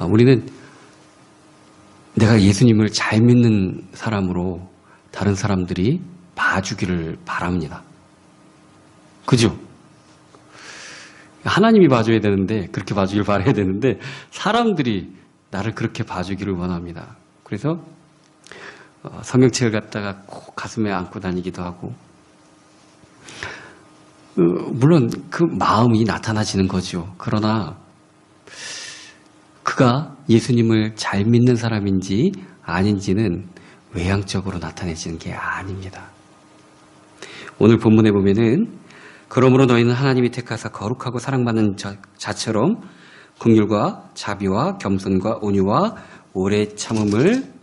우리는 내가 예수님을 잘 믿는 사람으로 다른 사람들이 봐주기를 바랍니다. 그죠? 하나님이 봐줘야 되는데, 그렇게 봐주길 바라야 되는데, 사람들이 나를 그렇게 봐주기를 원합니다. 그래서 성경책을 갖다가 꼭 가슴에 안고 다니기도 하고, 물론 그 마음이 나타나지는 거죠. 그러나 그가 예수님을 잘 믿는 사람인지 아닌지는 외향적으로 나타내지는 게 아닙니다. 오늘 본문에 보면은 그러므로 너희는 하나님이 택하사 거룩하고 사랑받는 자처럼 긍휼과 자비와 겸손과 온유와 오래 참음을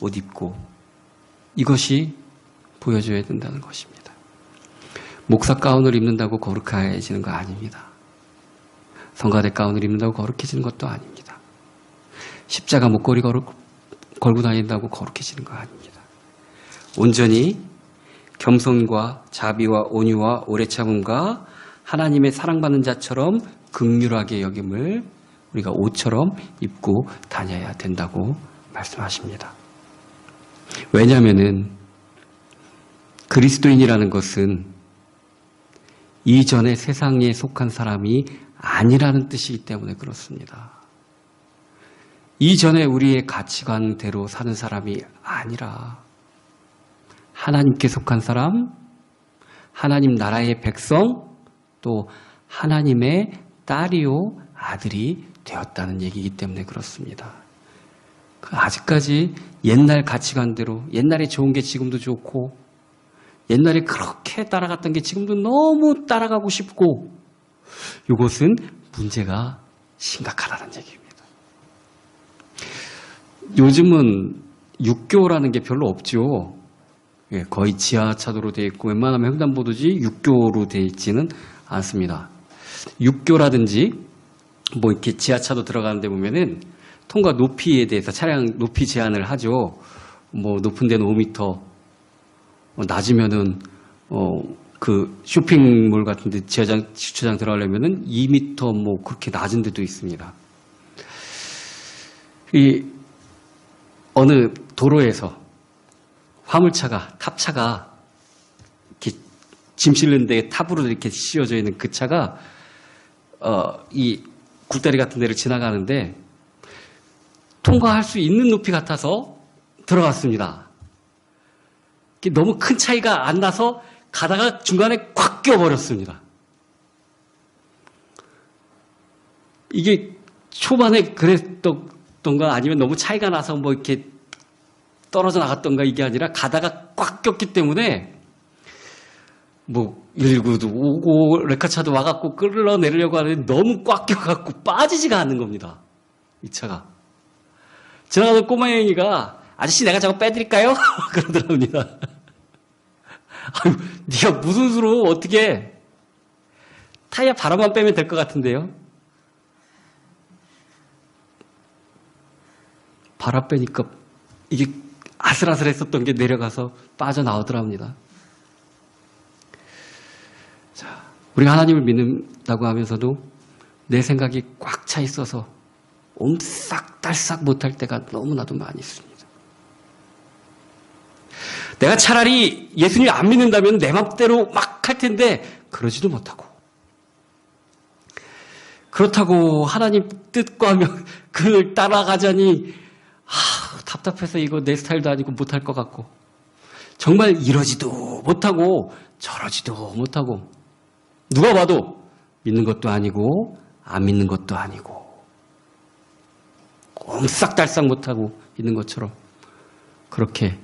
옷 입고, 이것이 보여줘야 된다는 것입니다. 목사 가운을 입는다고 거룩해지는 거 아닙니다. 성가대 가운을 입는다고 거룩해지는 것도 아닙니다. 십자가 목걸이 걸고 다닌다고 거룩해지는 거 아닙니다. 온전히 겸손과 자비와 온유와 오래 참음과 하나님의 사랑받는 자처럼 긍휼하게 여김을 우리가 옷처럼 입고 다녀야 된다고 말씀하십니다. 왜냐하면은 그리스도인이라는 것은 이전의 세상에 속한 사람이 아니라는 뜻이기 때문에 그렇습니다. 이전에 우리의 가치관대로 사는 사람이 아니라 하나님께 속한 사람, 하나님 나라의 백성, 또 하나님의 딸이요 아들이 되었다는 얘기이기 때문에 그렇습니다. 아직까지 옛날 가치관대로, 옛날에 좋은 게 지금도 좋고, 옛날에 그렇게 따라갔던 게 지금도 너무 따라가고 싶고, 이것은 문제가 심각하다는 얘기입니다. 요즘은 육교라는 게 별로 없죠. 거의 지하차도로 되어 있고 웬만하면 횡단보도지 육교로 되어 있지는 않습니다. 육교라든지 뭐 이렇게 지하차도 들어가는 데 보면은 통과 높이에 대해서 차량 높이 제한을 하죠. 뭐 높은 데는 5m, 낮으면은 그 쇼핑몰 같은 데 주차장 들어가려면은 2m 뭐 그렇게 낮은 데도 있습니다. 이 어느 도로에서 화물차가, 탑차가 이렇게 짐 실는 데 탑으로 이렇게 씌워져 있는 그 차가 이 굴다리 같은 데를 지나가는데 통과할 수 있는 높이 같아서 들어갔습니다. 너무 큰 차이가 안 나서 가다가 중간에 콱 껴버렸습니다. 이게 초반에 그랬던가 아니면 너무 차이가 나서 뭐 이렇게 떨어져 나갔던가 이게 아니라 가다가 꽉 꼈기 때문에 뭐 119도 오고 레카차도 와갖고 끌어내려고 하는데 너무 꽉 껴갖고 빠지지가 않는 겁니다. 이 차가. 지나가던 꼬마애기가 아저씨 내가 저거 빼드릴까요? 그러더랍니다. 아유, 네가 무슨 수로 어떻게 타이어 바람만 빼면 될 것 같은데요. 바람 빼니까 이게 아슬아슬했었던 게 내려가서 빠져나오더랍니다. 자, 우리가 하나님을 믿는다고 하면서도 내 생각이 꽉 차 있어서 옴싹달싹 못할 때가 너무나도 많이 있습니다. 내가 차라리 예수님 안 믿는다면 내 맘대로 막 할 텐데 그러지도 못하고, 그렇다고 하나님 뜻과 그걸 따라가자니 답답해서 이거 내 스타일도 아니고 못할 것 같고, 정말 이러지도 못하고 저러지도 못하고, 누가 봐도 믿는 것도 아니고 안 믿는 것도 아니고 옴싹달싹 못하고 있는 것처럼 그렇게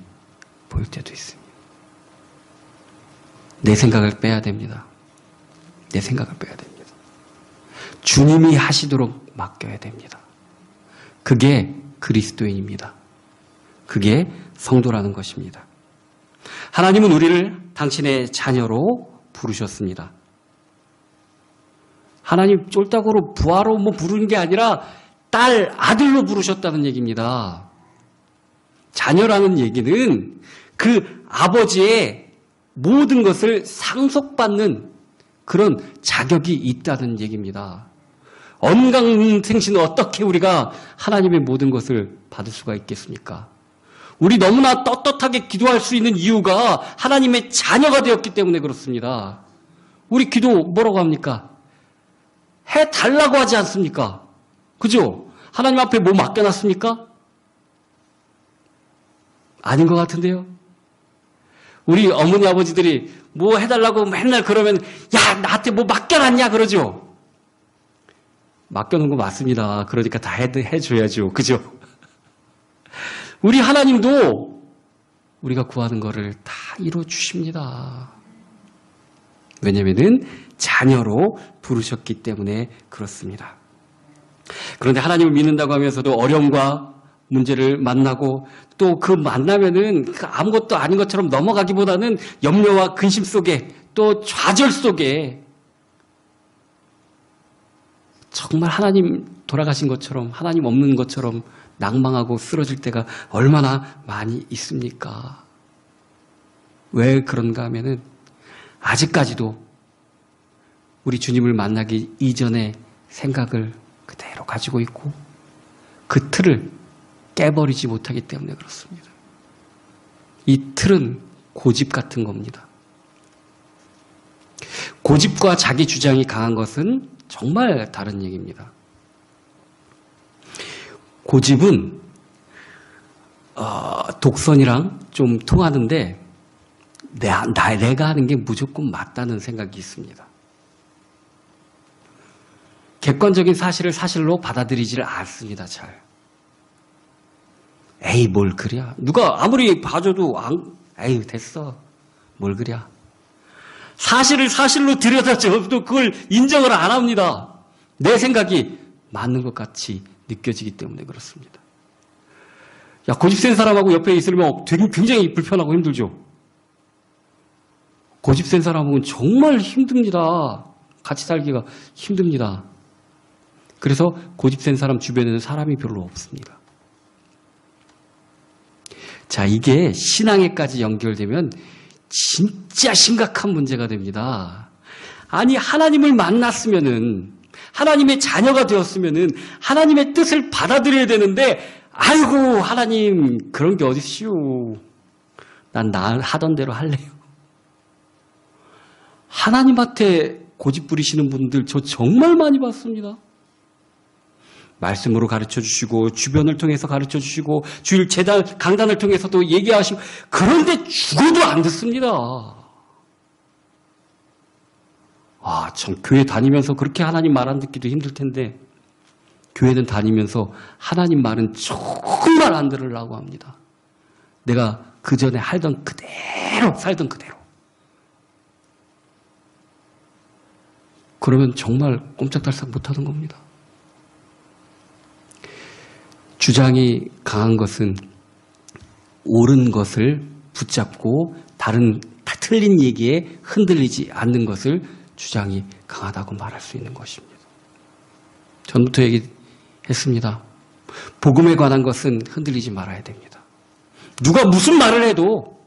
보일 때도 있습니다. 내 생각을 빼야 됩니다. 내 생각을 빼야 됩니다. 주님이 하시도록 맡겨야 됩니다. 그게 그리스도인입니다. 그게 성도라는 것입니다. 하나님은 우리를 당신의 자녀로 부르셨습니다. 하나님 쫄딱으로 부하로 뭐 부르는 게 아니라 딸, 아들로 부르셨다는 얘기입니다. 자녀라는 얘기는 그 아버지의 모든 것을 상속받는 그런 자격이 있다는 얘기입니다. 언강생신은 어떻게 우리가 하나님의 모든 것을 받을 수가 있겠습니까? 우리 너무나 떳떳하게 기도할 수 있는 이유가 하나님의 자녀가 되었기 때문에 그렇습니다. 우리 기도 뭐라고 합니까? 해달라고 하지 않습니까? 그죠? 하나님 앞에 뭐 맡겨놨습니까? 아닌 것 같은데요. 우리 어머니 아버지들이 뭐 해달라고 맨날 그러면 야 나한테 뭐 맡겨놨냐 그러죠. 맡겨놓은 거 맞습니다. 그러니까 다 해줘야죠. 그죠? 우리 하나님도 우리가 구하는 거를 다 이루어주십니다. 왜냐면은 자녀로 부르셨기 때문에 그렇습니다. 그런데 하나님을 믿는다고 하면서도 어려움과 문제를 만나고 또 그 만나면은 아무것도 아닌 것처럼 넘어가기보다는 염려와 근심 속에 또 좌절 속에 정말 하나님 돌아가신 것처럼 하나님 없는 것처럼 낭망하고 쓰러질 때가 얼마나 많이 있습니까? 왜 그런가 하면은 아직까지도 우리 주님을 만나기 이전의 생각을 그대로 가지고 있고 그 틀을 깨버리지 못하기 때문에 그렇습니다. 이 틀은 고집 같은 겁니다. 고집과 자기 주장이 강한 것은 정말 다른 얘기입니다. 고집은 독선이랑 좀 통하는데 내가 하는 게 무조건 맞다는 생각이 있습니다. 객관적인 사실을 사실로 받아들이지를 않습니다. 잘. 에이 뭘 그랴. 누가 아무리 봐줘도 에이 됐어. 뭘 그랴. 사실을 사실로 들여다줘도 그걸 인정을 안 합니다. 내 생각이 맞는 것 같이 느껴지기 때문에 그렇습니다. 야, 고집 센 사람하고 옆에 있으면 굉장히 불편하고 힘들죠. 고집 센 사람은 정말 힘듭니다. 같이 살기가 힘듭니다. 그래서 고집 센 사람 주변에는 사람이 별로 없습니다. 자, 이게 신앙에까지 연결되면 진짜 심각한 문제가 됩니다. 아니, 하나님을 만났으면은, 하나님의 자녀가 되었으면은, 하나님의 뜻을 받아들여야 되는데, 아이고, 하나님, 그런 게 어딨시오. 난 하던 대로 할래요. 하나님한테 고집 부리시는 분들 저 정말 많이 봤습니다. 말씀으로 가르쳐 주시고 주변을 통해서 가르쳐 주시고 주일 재단 강단을 통해서도 얘기하시고 그런데 죽어도 안 듣습니다. 참 교회 다니면서 그렇게 하나님 말 안 듣기도 힘들 텐데 교회는 다니면서 하나님 말은 정말 안 들으려고 합니다. 내가 그 전에 하던 그대로 살던 그대로. 그러면 정말 꼼짝달싹 못하는 겁니다. 주장이 강한 것은 옳은 것을 붙잡고 다른 틀린 얘기에 흔들리지 않는 것을 주장이 강하다고 말할 수 있는 것입니다. 전부터 얘기했습니다. 복음에 관한 것은 흔들리지 말아야 됩니다. 누가 무슨 말을 해도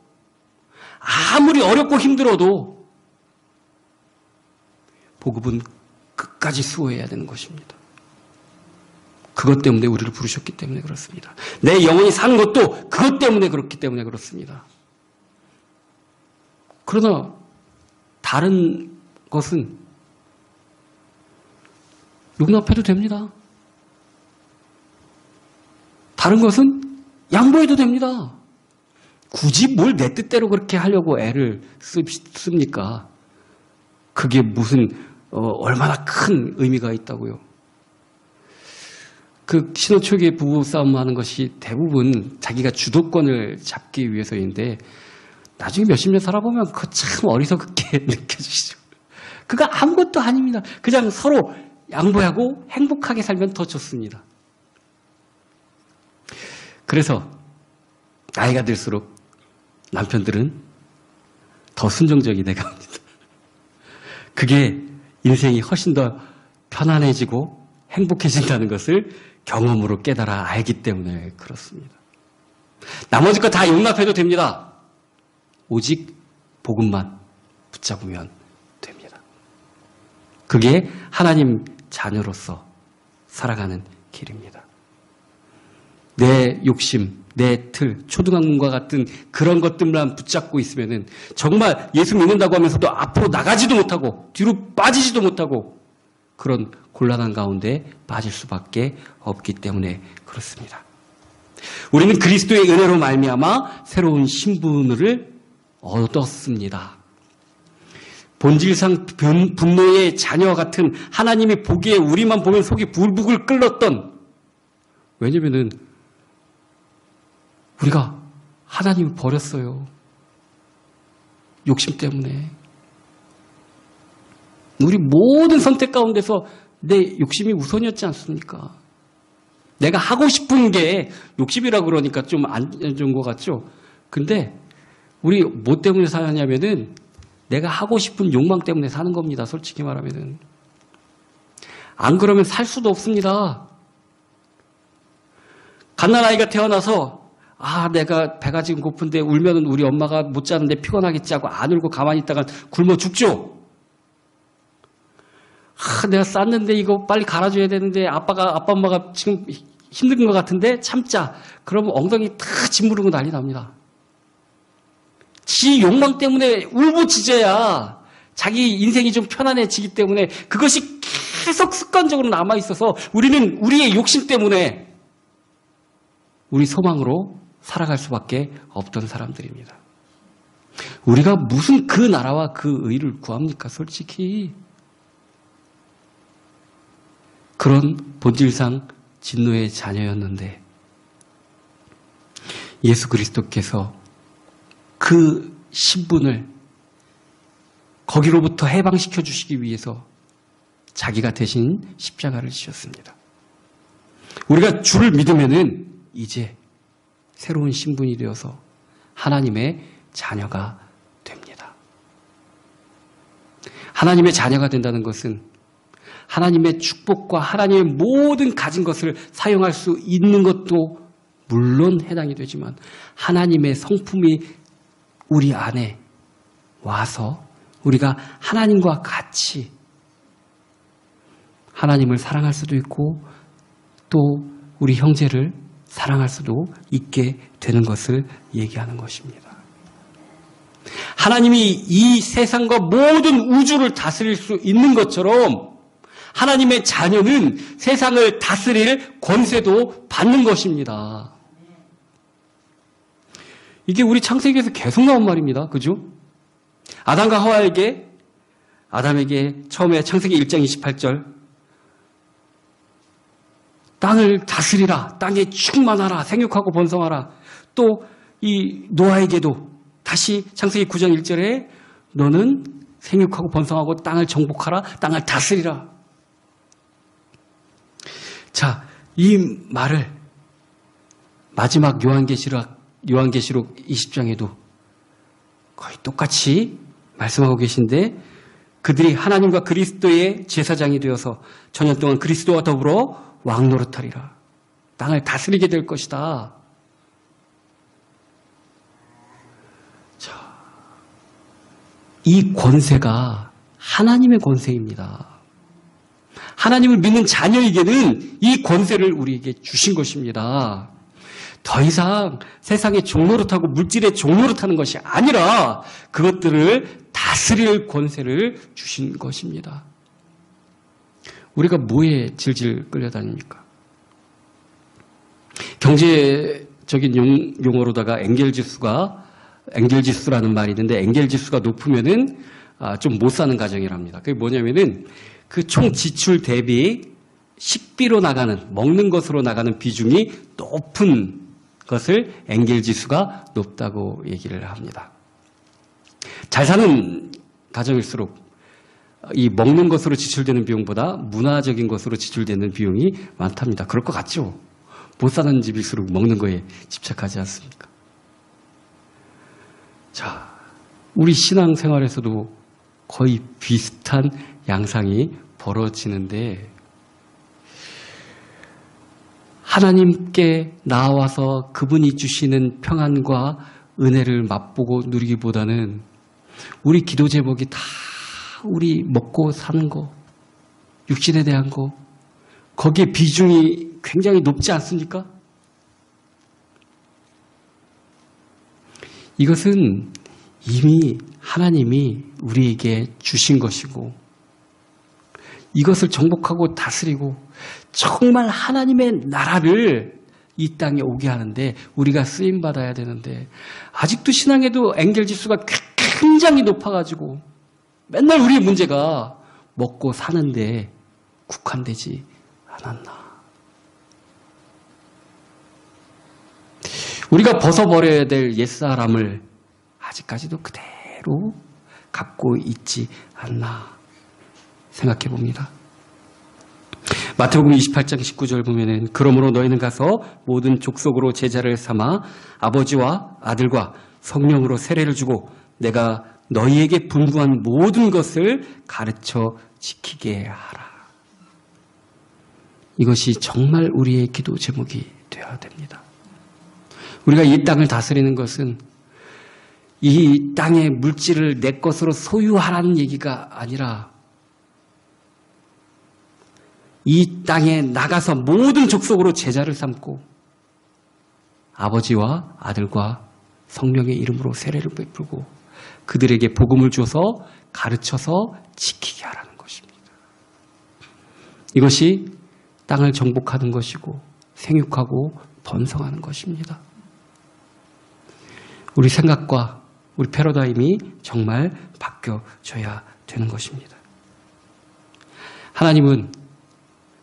아무리 어렵고 힘들어도 복음은 끝까지 수호해야 되는 것입니다. 그것 때문에 우리를 부르셨기 때문에 그렇습니다. 내 영혼이 사는 것도 그것 때문에 그렇기 때문에 그렇습니다. 그러나 다른 것은 용납해도 됩니다. 다른 것은 양보해도 됩니다. 굳이 뭘 내 뜻대로 그렇게 하려고 애를 씁니까? 그게 무슨 얼마나 큰 의미가 있다고요. 그 신혼 초기에 부부싸움 하는 것이 대부분 자기가 주도권을 잡기 위해서인데 나중에 몇십 년 살아보면 그거 참 어리석게 느껴지시죠. 그거 아무것도 아닙니다. 그냥 서로 양보하고 행복하게 살면 더 좋습니다. 그래서 나이가 들수록 남편들은 더 순종적이 돼갑니다. 그게 인생이 훨씬 더 편안해지고 행복해진다는 것을 경험으로 깨달아 알기 때문에 그렇습니다. 나머지 거 다 용납해도 됩니다. 오직 복음만 붙잡으면 됩니다. 그게 하나님 자녀로서 살아가는 길입니다. 내 욕심, 내 틀, 초등학문과 같은 그런 것들만 붙잡고 있으면은 정말 예수 믿는다고 하면서도 앞으로 나가지도 못하고 뒤로 빠지지도 못하고 그런 곤란한 가운데 빠질 수밖에 없기 때문에 그렇습니다. 우리는 그리스도의 은혜로 말미암아 새로운 신분을 얻었습니다. 본질상 분노의 자녀 같은 하나님이 보기에 우리만 보면 속이 부글부글 끓었던, 왜냐면은 우리가 하나님을 버렸어요. 욕심 때문에. 우리 모든 선택 가운데서 내 욕심이 우선이었지 않습니까? 내가 하고 싶은 게 욕심이라고 그러니까 좀 안 좋은 것 같죠? 근데 우리 뭐 때문에 사냐면은 내가 하고 싶은 욕망 때문에 사는 겁니다. 솔직히 말하면은. 안 그러면 살 수도 없습니다. 갓난아이가 태어나서 내가 배가 지금 고픈데 울면은 우리 엄마가 못 자는데 피곤하겠지 하고 안 울고 가만히 있다가 굶어 죽죠. 내가 쌌는데 이거 빨리 갈아줘야 되는데 아빠 엄마가 지금 힘든 것 같은데 참자. 그러면 엉덩이 다 짓무르고 난리 납니다. 지 욕망 때문에 울부짖어야 자기 인생이 좀 편안해지기 때문에 그것이 계속 습관적으로 남아있어서 우리는 우리의 욕심 때문에 우리 소망으로 살아갈 수밖에 없던 사람들입니다. 우리가 무슨 그 나라와 그 의를 구합니까? 솔직히. 그런 본질상 진노의 자녀였는데 예수 그리스도께서 그 신분을 거기로부터 해방시켜 주시기 위해서 자기가 대신 십자가를 지셨습니다. 우리가 주를 믿으면은 이제 새로운 신분이 되어서 하나님의 자녀가 됩니다. 하나님의 자녀가 된다는 것은 하나님의 축복과 하나님의 모든 가진 것을 사용할 수 있는 것도 물론 해당이 되지만 하나님의 성품이 우리 안에 와서 우리가 하나님과 같이 하나님을 사랑할 수도 있고 또 우리 형제를 사랑할 수도 있게 되는 것을 얘기하는 것입니다. 하나님이 이 세상과 모든 우주를 다스릴 수 있는 것처럼 하나님의 자녀는 세상을 다스릴 권세도 받는 것입니다. 이게 우리 창세기에서 계속 나온 말입니다. 그죠? 아담과 하와에게 아담에게 처음에 창세기 1장 28절 땅을 다스리라, 땅에 충만하라, 생육하고 번성하라. 또 이 노아에게도 다시 창세기 9장 1절에 너는 생육하고 번성하고 땅을 정복하라, 땅을 다스리라. 자, 이 말을 마지막 요한계시록 20장에도 거의 똑같이 말씀하고 계신데 그들이 하나님과 그리스도의 제사장이 되어서 천년 동안 그리스도와 더불어 왕노릇하리라. 땅을 다스리게 될 것이다. 자, 이 권세가 하나님의 권세입니다. 하나님을 믿는 자녀에게는 이 권세를 우리에게 주신 것입니다. 더 이상 세상의 종노릇하고 물질의 종노릇하는 것이 아니라 그것들을 다스릴 권세를 주신 것입니다. 우리가 뭐에 질질 끌려다닙니까? 경제적인 용어로다가 엔겔지수라는 말이 있는데 엔겔지수가 높으면은 좀 못 사는 가정이랍니다. 그게 뭐냐면은 그 총 지출 대비 식비로 나가는, 먹는 것으로 나가는 비중이 높은 것을 엔겔지수가 높다고 얘기를 합니다. 잘 사는 가정일수록 이 먹는 것으로 지출되는 비용보다 문화적인 것으로 지출되는 비용이 많답니다. 그럴 것 같죠? 못 사는 집일수록 먹는 거에 집착하지 않습니까? 자, 우리 신앙생활에서도 거의 비슷한 양상이 벌어지는데 하나님께 나와서 그분이 주시는 평안과 은혜를 맛보고 누리기보다는 우리 기도 제목이 다 우리 먹고 사는 거, 육신에 대한 거, 거기에 비중이 굉장히 높지 않습니까? 이것은 이미 하나님이 우리에게 주신 것이고 이것을 정복하고 다스리고 정말 하나님의 나라를 이 땅에 오게 하는데 우리가 쓰임받아야 되는데 아직도 신앙에도 엔겔지수가 굉장히 높아가지고 맨날 우리의 문제가 먹고 사는데 국한되지 않았나. 우리가 벗어버려야 될 옛사람을 아직까지도 그대로 갖고 있지 않나 생각해 봅니다. 마태복음 28장 19절 보면은 그러므로 너희는 가서 모든 족속으로 제자를 삼아 아버지와 아들과 성령으로 세례를 주고 내가 너희에게 분부한 모든 것을 가르쳐 지키게 하라. 이것이 정말 우리의 기도 제목이 되어야 됩니다. 우리가 이 땅을 다스리는 것은 이 땅의 물질을 내 것으로 소유하라는 얘기가 아니라 이 땅에 나가서 모든 족속으로 제자를 삼고 아버지와 아들과 성령의 이름으로 세례를 베풀고 그들에게 복음을 줘서 가르쳐서 지키게 하라는 것입니다. 이것이 땅을 정복하는 것이고 생육하고 번성하는 것입니다. 우리 생각과 우리 패러다임이 정말 바뀌어져야 되는 것입니다. 하나님은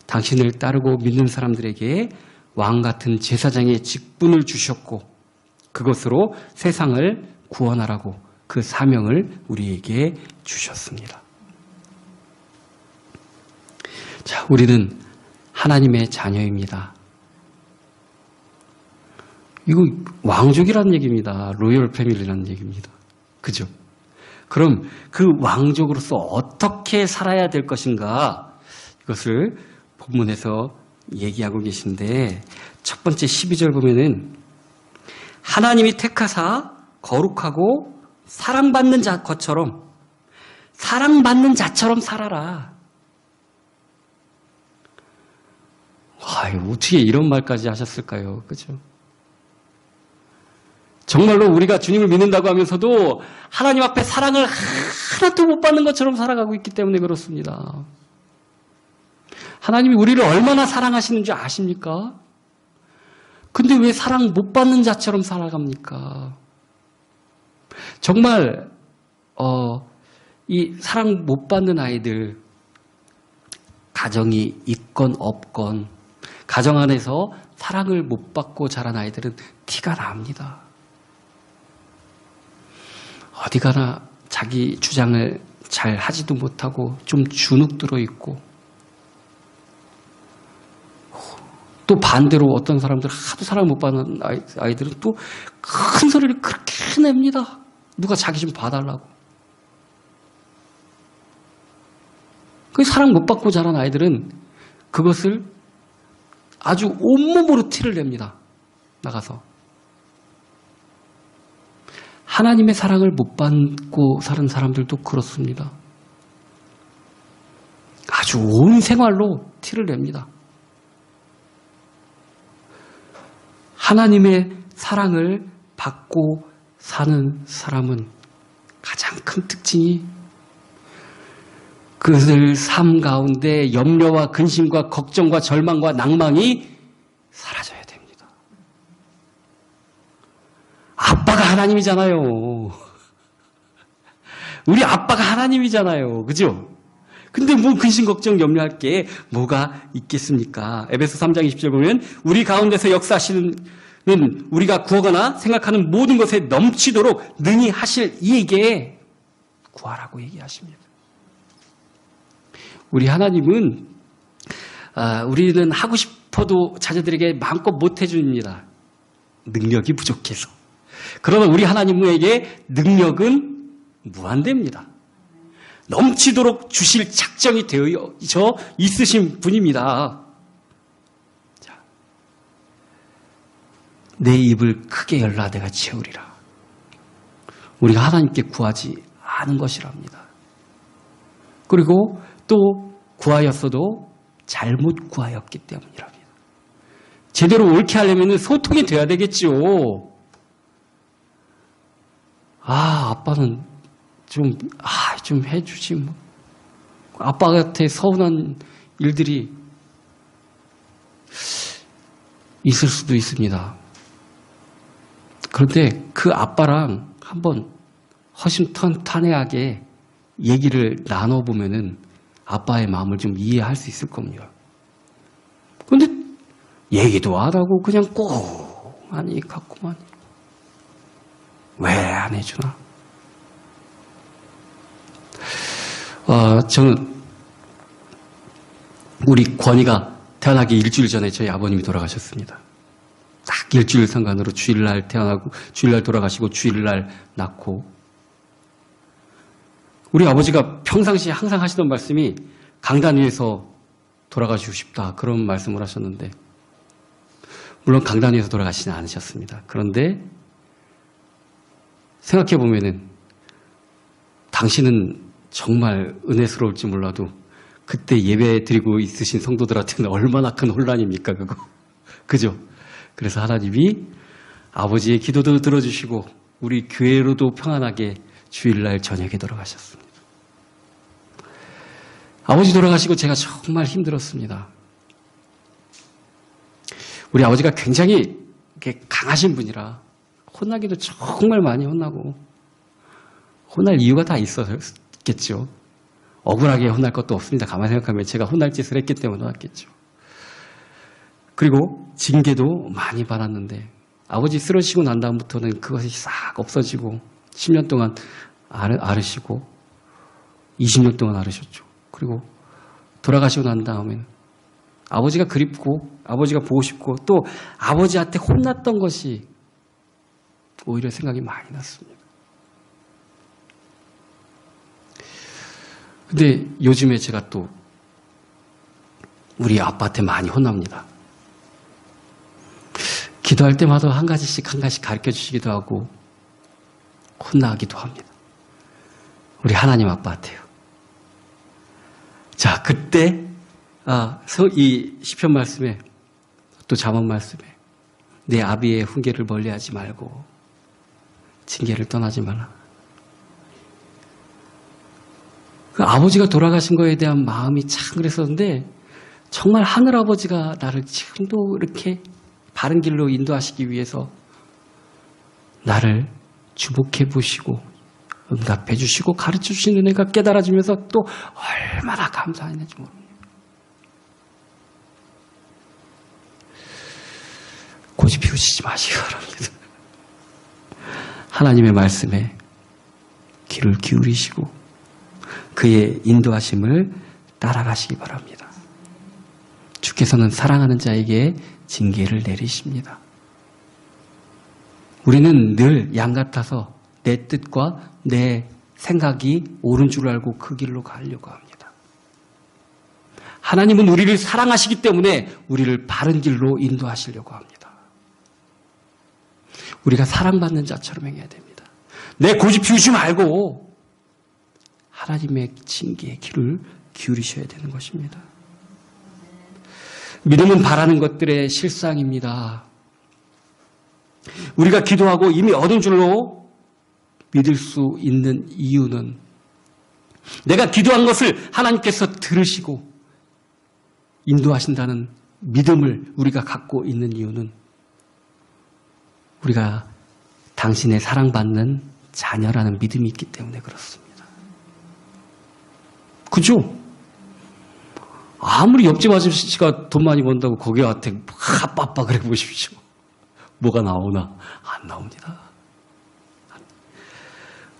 당신을 따르고 믿는 사람들에게 왕 같은 제사장의 직분을 주셨고 그것으로 세상을 구원하라고 그 사명을 우리에게 주셨습니다. 자, 우리는 하나님의 자녀입니다. 이거 왕족이라는 얘기입니다. 로열 패밀리라는 얘기입니다. 그죠? 그럼 그 왕족으로서 어떻게 살아야 될 것인가? 이것을 본문에서 얘기하고 계신데 첫 번째 12절 보면은 하나님이 택하사 거룩하고 사랑받는 것처럼 사랑받는 자처럼 살아라. 와, 어떻게 이런 말까지 하셨을까요? 그죠? 정말로 우리가 주님을 믿는다고 하면서도 하나님 앞에 사랑을 하나도 못 받는 것처럼 살아가고 있기 때문에 그렇습니다. 하나님이 우리를 얼마나 사랑하시는 줄 아십니까? 근데 왜 사랑 못 받는 자처럼 살아갑니까? 정말 이 사랑 못 받는 아이들 가정이 있건 없건 가정 안에서 사랑을 못 받고 자란 아이들은 티가 납니다. 어디 가나 자기 주장을 잘 하지도 못하고 좀 주눅 들어 있고 또 반대로 어떤 사람들 하도 사랑 못 받는 아이들은 또 큰 소리를 그렇게 냅니다. 누가 자기 좀 봐달라고. 그 사랑 못 받고 자란 아이들은 그것을 아주 온몸으로 티를 냅니다. 나가서. 하나님의 사랑을 못 받고 사는 사람들도 그렇습니다. 아주 온 생활로 티를 냅니다. 하나님의 사랑을 받고 사는 사람은 가장 큰 특징이 그들 삶 가운데 염려와 근심과 걱정과 절망과 낭망이 사라져야 됩니다. 아빠가 하나님이잖아요. 우리 아빠가 하나님이잖아요. 그죠? 근데 뭐 근심 걱정 염려할 게 뭐가 있겠습니까? 에베소 3장 20절 보면 우리 가운데서 역사하시는 우리가 구하거나 생각하는 모든 것에 넘치도록 능히 하실 이에게 구하라고 얘기하십니다. 우리 하나님은 우리는 하고 싶어도 자녀들에게 마음껏 못 해줍니다. 능력이 부족해서. 그러나 우리 하나님에게 능력은 무한대입니다. 넘치도록 주실 작정이 되어져 있으신 분입니다. 자, 내 입을 크게 열라 내가 채우리라. 우리가 하나님께 구하지 않은 것이랍니다. 그리고 또 구하였어도 잘못 구하였기 때문이랍니다. 제대로 옳게 하려면 소통이 돼야 되겠죠. 아빠는 좀 해주지 뭐. 아빠한테 서운한 일들이 있을 수도 있습니다. 그런데 그 아빠랑 한번 허심탄회하게 얘기를 나눠보면은 아빠의 마음을 좀 이해할 수 있을 겁니다. 그런데 얘기도 안 하고 그냥 꽁하니 갖고만 왜 안 해주나? 저는 우리 권희가 태어나기 일주일 전에 저희 아버님이 돌아가셨습니다. 딱 일주일 상간으로 주일날 태어나고 주일날 돌아가시고 주일날 낳고 우리 아버지가 평상시에 항상 하시던 말씀이 강단 위에서 돌아가시고 싶다 그런 말씀을 하셨는데 물론 강단 위에서 돌아가시진 않으셨습니다. 그런데 생각해보면은 당신은 정말 은혜스러울지 몰라도 그때 예배 드리고 있으신 성도들한테는 얼마나 큰 혼란입니까 그거. 그죠? 그래서 하나님이 아버지의 기도도 들어주시고 우리 교회로도 평안하게 주일날 저녁에 돌아가셨습니다. 아버지 돌아가시고 제가 정말 힘들었습니다. 우리 아버지가 굉장히 강하신 분이라 혼나기도 정말 많이 혼나고 혼날 이유가 다 있었겠죠. 억울하게 혼날 것도 없습니다. 가만히 생각하면 제가 혼날 짓을 했기 때문에 혼났겠죠. 그리고 징계도 많이 받았는데 아버지 쓰러지시고 난 다음부터는 그것이 싹 없어지고 10년 동안 앓으시고 20년 동안 앓으셨죠. 그리고 돌아가시고 난 다음에는 아버지가 그립고 아버지가 보고 싶고 또 아버지한테 혼났던 것이 오히려 생각이 많이 났습니다. 근데 요즘에 제가 또 우리 아빠한테 많이 혼납니다. 기도할 때마다 한 가지씩 가르쳐 주시기도 하고 혼나기도 합니다. 우리 하나님 아빠한테요. 자, 그때 이 시편 말씀에 또 잠언 말씀에 내 아비의 훈계를 멀리하지 말고 징계를 떠나지 말라. 그 아버지가 돌아가신 거에 대한 마음이 참 그랬었는데 정말 하늘아버지가 나를 지금도 이렇게 바른 길로 인도하시기 위해서 나를 주목해 보시고 응답해 주시고 가르쳐 주시는 은혜가 깨달아지면서 또 얼마나 감사했는지 모릅니다. 고집 피우시지 마시기 바랍니다. 하나님의 말씀에 귀를 기울이시고 그의 인도하심을 따라가시기 바랍니다. 주께서는 사랑하는 자에게 징계를 내리십니다. 우리는 늘 양 같아서 내 뜻과 내 생각이 옳은 줄 알고 그 길로 가려고 합니다. 하나님은 우리를 사랑하시기 때문에 우리를 바른 길로 인도하시려고 합니다. 우리가 사랑받는 자처럼 행해야 됩니다. 내 고집 피우지 말고 하나님의 징계에 귀를 기울이셔야 되는 것입니다. 믿음은 바라는 것들의 실상입니다. 우리가 기도하고 이미 얻은 줄로 믿을 수 있는 이유는 내가 기도한 것을 하나님께서 들으시고 인도하신다는 믿음을 우리가 갖고 있는 이유는 우리가 당신의 사랑받는 자녀라는 믿음이 있기 때문에 그렇습니다. 그죠? 아무리 옆집 아저씨가 돈 많이 번다고 거기한테 아빠 그래 보십시오. 뭐가 나오나? 안 나옵니다.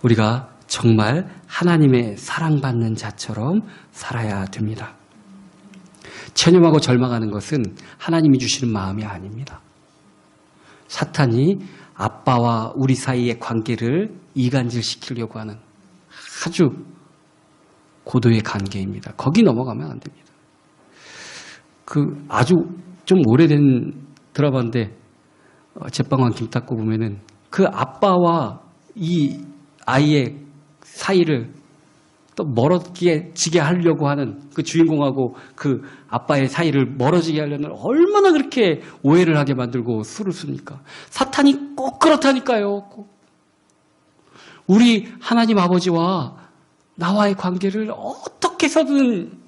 우리가 정말 하나님의 사랑받는 자처럼 살아야 됩니다. 체념하고 절망하는 것은 하나님이 주시는 마음이 아닙니다. 사탄이 아빠와 우리 사이의 관계를 이간질시키려고 하는 아주 고도의 관계입니다. 거기 넘어가면 안 됩니다. 아주 좀 오래된 드라마인데 제빵왕 김탁구 보면은 그 아빠와 이 아이의 사이를 또 멀어지게 하려고 하는 그 주인공하고 그 아빠의 사이를 멀어지게 하려는 얼마나 그렇게 오해를 하게 만들고 수를 씁니까? 사탄이 꼭 그렇다니까요. 꼭. 우리 하나님 아버지와 나와의 관계를 어떻게 해서든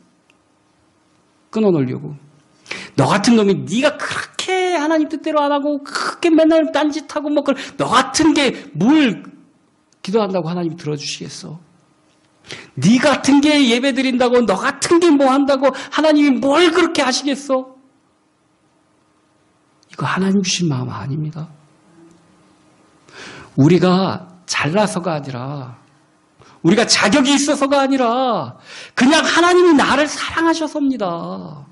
끊어놓으려고. 너 같은 놈이 네가 그렇게 하나님 뜻대로 안 하고 그렇게 맨날 딴짓하고 뭐 너 같은 게 뭘 기도한다고 하나님 들어주시겠어? 네 같은 게 예배 드린다고 너 같은 게 뭐 한다고 하나님이 뭘 그렇게 하시겠어? 이거 하나님 주신 마음 아닙니다. 우리가 잘나서가 아니라 우리가 자격이 있어서가 아니라 그냥 하나님이 나를 사랑하셔서입니다.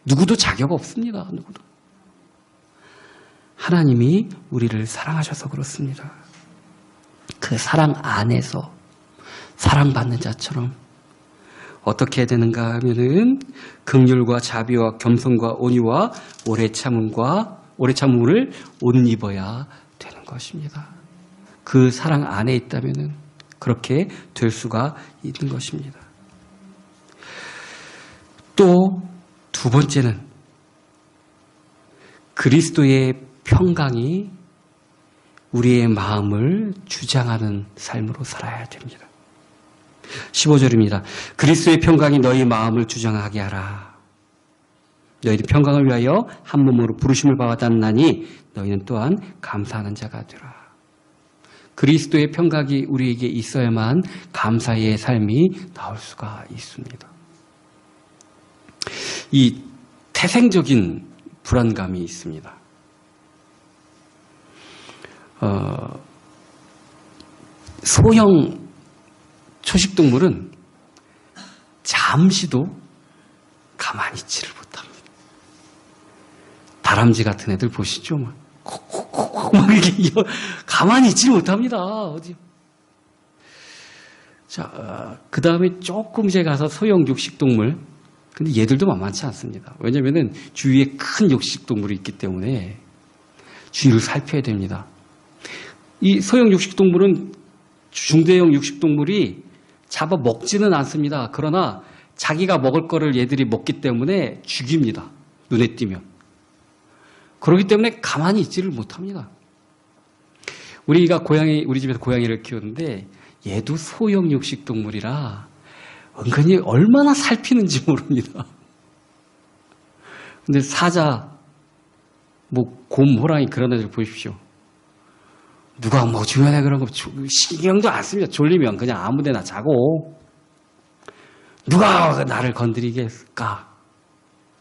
누구도 자격 없습니다. 누구도. 하나님이 우리를 사랑하셔서 그렇습니다. 그 사랑 안에서 사랑받는 자처럼 어떻게 해야 되는가 하면은 긍휼과 자비와 겸손과 온유와 오래 참음을 옷 입어야 되는 것입니다. 그 사랑 안에 있다면은 그렇게 될 수가 있는 것입니다. 또 두 번째는 그리스도의 평강이 우리의 마음을 주장하는 삶으로 살아야 됩니다. 15절입니다. 그리스도의 평강이 너희 마음을 주장하게 하라. 너희들 평강을 위하여 한 몸으로 부르심을 받았나니 너희는 또한 감사하는 자가 되라. 그리스도의 평강이 우리에게 있어야만 감사의 삶이 나올 수가 있습니다. 이 태생적인 불안감이 있습니다. 소형 초식동물은 잠시도 가만히 있지를 못합니다. 다람쥐 같은 애들 보시죠? 막 이렇게 가만히 있지를 못합니다. 어디? 자, 그 다음에 조금 이제 가서 소형 육식동물. 근데 얘들도 만만치 않습니다. 왜냐면은 주위에 큰 육식동물이 있기 때문에 주위를 살펴야 됩니다. 이 소형 육식동물은 중대형 육식동물이 잡아 먹지는 않습니다. 그러나 자기가 먹을 거를 얘들이 먹기 때문에 죽입니다. 눈에 띄면. 그렇기 때문에 가만히 있지를 못합니다. 우리 집에서 고양이를 키우는데 얘도 소형 육식동물이라 은근히 얼마나 살피는지 모릅니다. 근데 사자, 곰, 호랑이 그런 애들 보십시오. 누가 뭐 주변에 그런 거 신경도 안 씁니다. 졸리면 그냥 아무 데나 자고. 누가 나를 건드리겠을까?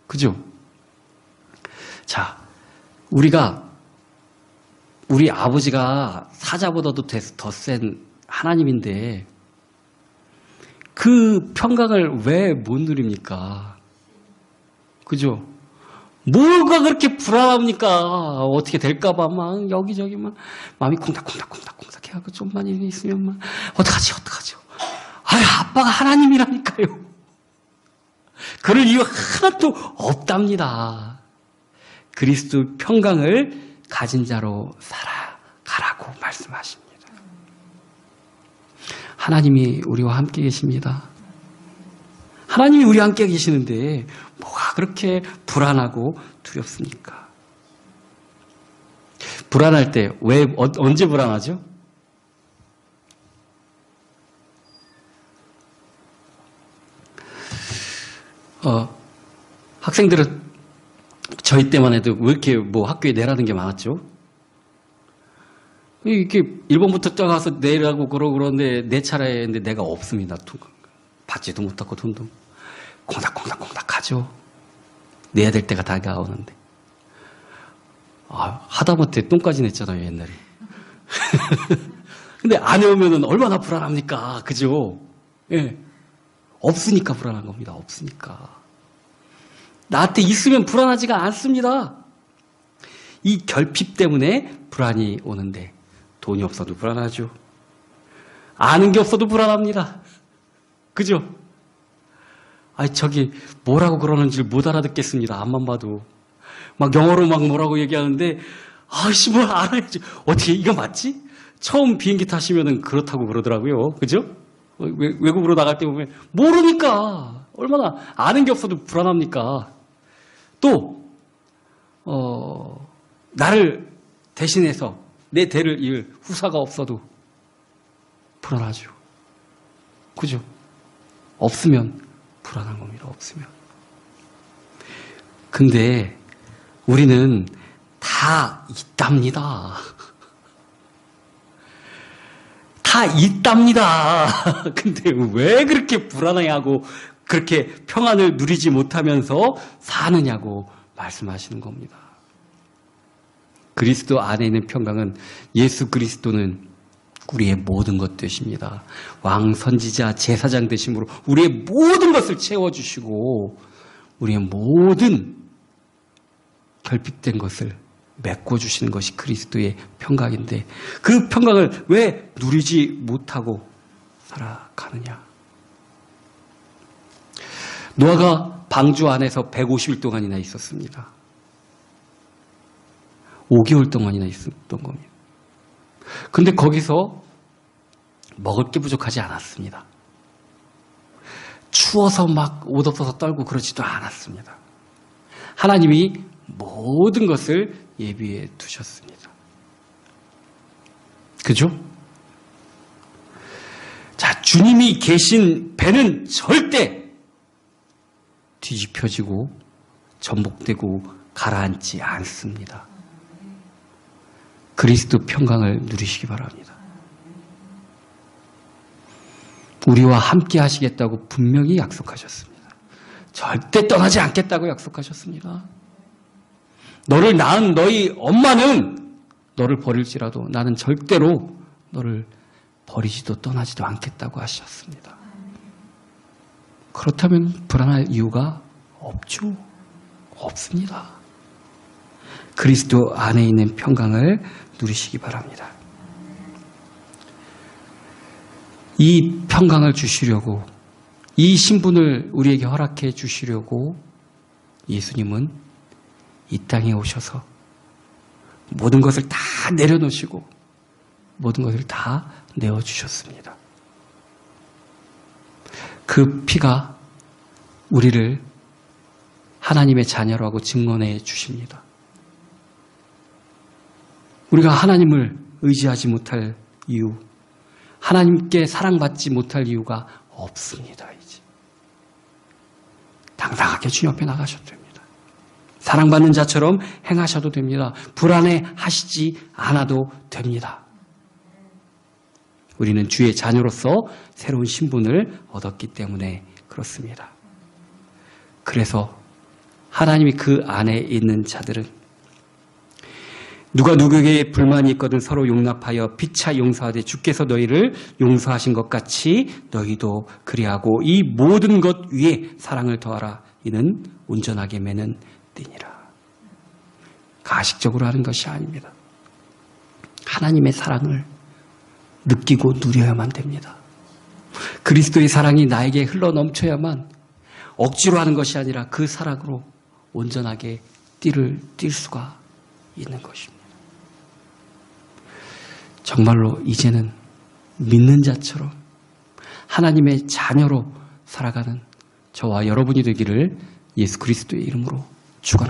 그죠? 자, 우리 아버지가 사자보다도 더 센 하나님인데 그 평강을 왜 못 누립니까? 그죠? 뭐가 그렇게 불안합니까? 어떻게 될까봐 막 여기저기 막 마음이 콩닥콩닥 해가지고 좀만 일이 있으면 막 어떡하죠? 아유, 아빠가 하나님이라니까요. 그럴 이유 하나도 없답니다. 그리스도 평강을 가진 자로 살아가라고 말씀하십니다. 하나님이 우리와 함께 계십니다. 하나님이 우리와 함께 계시는데 뭐가 그렇게 불안하고 두렵습니까? 불안할 때 언제 불안하죠? 학생들은 저희 때만 해도 왜 이렇게 학교에 내라는 게 많았죠? 이렇게 1번부터 떠가서 내라고 그러는데 내 차례인데 내가 없습니다. 받지도 못하고 돈도 콩닥콩닥 하죠. 내야 될 때가 다가오는데. 하다못해 똥까지 냈잖아요, 옛날에. 근데 안 해오면은 얼마나 불안합니까? 그죠? 예. 없으니까 불안한 겁니다. 없으니까. 나한테 있으면 불안하지가 않습니다. 이 결핍 때문에 불안이 오는데 돈이 없어도 불안하죠. 아는 게 없어도 불안합니다. 그죠? 저기 뭐라고 그러는지 못 알아듣겠습니다. 앞만 봐도. 막 영어로 막 뭐라고 얘기하는데 뭘 알아야지. 어떻게 이거 맞지? 처음 비행기 타시면은 그렇다고 그러더라고요. 그죠? 외국으로 나갈 때 보면 모르니까 얼마나 아는 게 없어도 불안합니까? 또 나를 대신해서 내 대를 이을 후사가 없어도 불안하죠. 그죠? 없으면 불안한 겁니다. 없으면. 근데 우리는 다 있답니다. 다 있답니다. 근데 왜 그렇게 불안해하고 그렇게 평안을 누리지 못하면서 사느냐고 말씀하시는 겁니다. 그리스도 안에 있는 평강은 예수 그리스도는 우리의 모든 것 되십니다. 왕, 선지자, 제사장 되심으로 우리의 모든 것을 채워주시고 우리의 모든 결핍된 것을 메꿔주시는 것이 그리스도의 평강인데 그 평강을 왜 누리지 못하고 살아가느냐. 노아가 방주 안에서 150일 동안이나 있었습니다. 5개월 동안이나 있었던 겁니다. 근데 거기서 먹을 게 부족하지 않았습니다. 추워서 막 옷 없어서 떨고 그러지도 않았습니다. 하나님이 모든 것을 예비해 두셨습니다. 그죠? 자, 주님이 계신 배는 절대 뒤집혀지고 전복되고 가라앉지 않습니다. 그리스도 평강을 누리시기 바랍니다. 우리와 함께 하시겠다고 분명히 약속하셨습니다. 절대 떠나지 않겠다고 약속하셨습니다. 너를 낳은 너희 엄마는 너를 버릴지라도 나는 절대로 너를 버리지도 떠나지도 않겠다고 하셨습니다. 그렇다면 불안할 이유가 없죠. 없습니다. 그리스도 안에 있는 평강을 누리시기 바랍니다. 이 평강을 주시려고 이 신분을 우리에게 허락해 주시려고 예수님은 이 땅에 오셔서 모든 것을 다 내려놓으시고 모든 것을 다 내어주셨습니다. 그 피가 우리를 하나님의 자녀라고 증언해 주십니다. 우리가 하나님을 의지하지 못할 이유, 하나님께 사랑받지 못할 이유가 없습니다. 이제 당당하게 주님 앞에 나가셔도 됩니다. 사랑받는 자처럼 행하셔도 됩니다. 불안해하시지 않아도 됩니다. 우리는 주의 자녀로서 새로운 신분을 얻었기 때문에 그렇습니다. 그래서 하나님이 그 안에 있는 자들은 누가 누구에게 불만이 있거든 서로 용납하여 피차 용서하되 주께서 너희를 용서하신 것 같이 너희도 그리하고 이 모든 것 위에 사랑을 더하라. 이는 온전하게 매는 띠니라. 가식적으로 하는 것이 아닙니다. 하나님의 사랑을 느끼고 누려야만 됩니다. 그리스도의 사랑이 나에게 흘러넘쳐야만 억지로 하는 것이 아니라 그 사랑으로 온전하게 뛸 수가 있는 것입니다. 정말로 이제는 믿는 자처럼 하나님의 자녀로 살아가는 저와 여러분이 되기를 예수 그리스도의 이름으로 축원합니다.